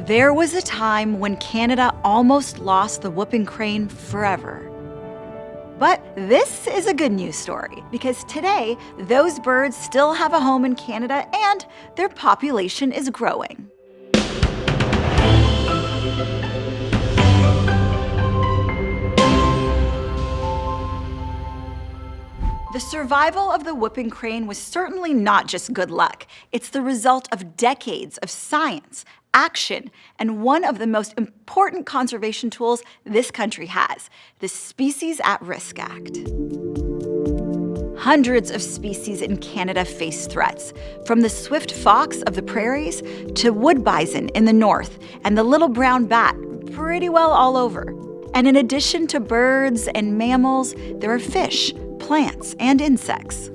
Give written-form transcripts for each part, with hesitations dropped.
There was a time when Canada almost lost the whooping crane forever. But this is a good news story because today, those birds still have a home in Canada and their population is growing. The survival of the whooping crane was certainly not just good luck. It's the result of decades of science, action, and one of the most important conservation tools this country has, the Species at Risk Act. Hundreds of species in Canada face threats, from the swift fox of the prairies to wood bison in the north and the little brown bat pretty well all over. And in addition to birds and mammals, there are fish, plants, and insects.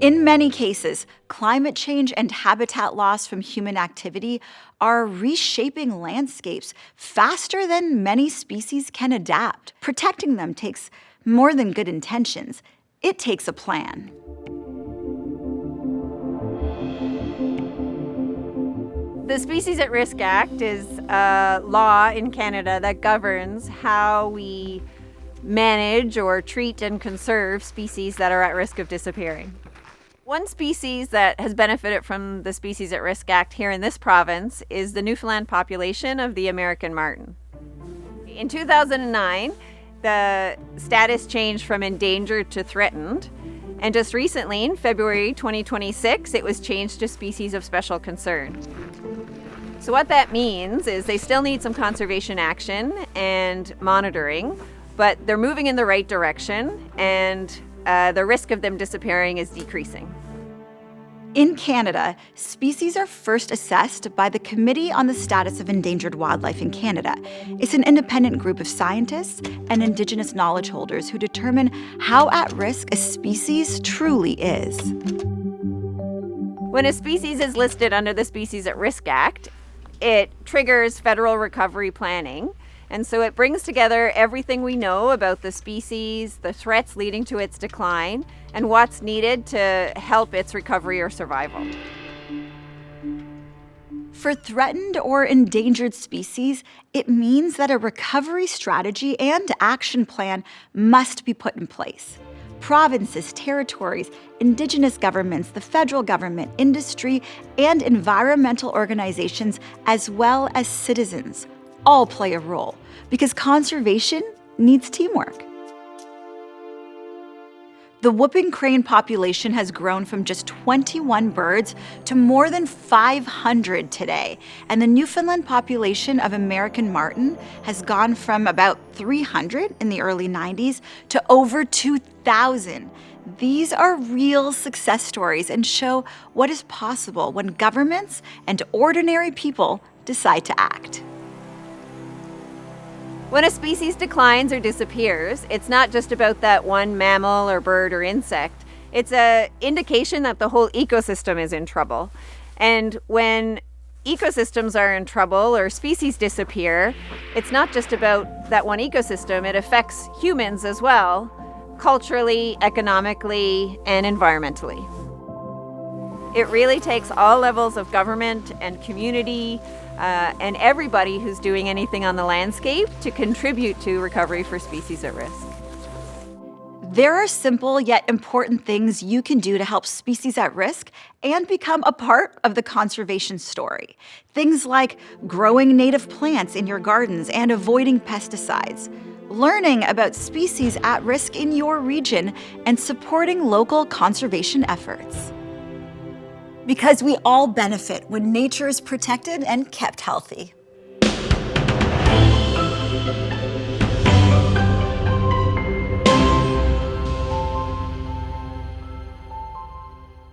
In many cases, climate change and habitat loss from human activity are reshaping landscapes faster than many species can adapt. Protecting them takes more than good intentions. It takes a plan. The Species at Risk Act is a law in Canada that governs how we manage or treat and conserve species that are at risk of disappearing. One species that has benefited from the Species at Risk Act here in this province is the Newfoundland population of the American marten. In 2009, the status changed from endangered to threatened, and just recently, in February 2026, it was changed to species of special concern. So what that means is they still need some conservation action and monitoring, but they're moving in the right direction, and the risk of them disappearing is decreasing. In Canada, species are first assessed by the Committee on the Status of Endangered Wildlife in Canada. It's an independent group of scientists and Indigenous knowledge holders who determine how at risk a species truly is. When a species is listed under the Species at Risk Act, it triggers federal recovery planning. And so it brings together everything we know about the species, the threats leading to its decline, and what's needed to help its recovery or survival. For threatened or endangered species, it means that a recovery strategy and action plan must be put in place. Provinces, territories, Indigenous governments, the federal government, industry, and environmental organizations, as well as citizens, all play a role because conservation needs teamwork. The whooping crane population has grown from just 21 birds to more than 500 today, and the Newfoundland population of American marten has gone from about 300 in the early 90s to over 2,000. These are real success stories and show what is possible when governments and ordinary people decide to act. When a species declines or disappears, it's not just about that one mammal or bird or insect. It's an indication that the whole ecosystem is in trouble. And when ecosystems are in trouble or species disappear, it's not just about that one ecosystem. It affects humans as well, culturally, economically, and environmentally. It really takes all levels of government and community and everybody who's doing anything on the landscape to contribute to recovery for species at risk. There are simple yet important things you can do to help species at risk and become a part of the conservation story. Things like growing native plants in your gardens and avoiding pesticides, learning about species at risk in your region, and supporting local conservation efforts. Because we all benefit when nature is protected and kept healthy.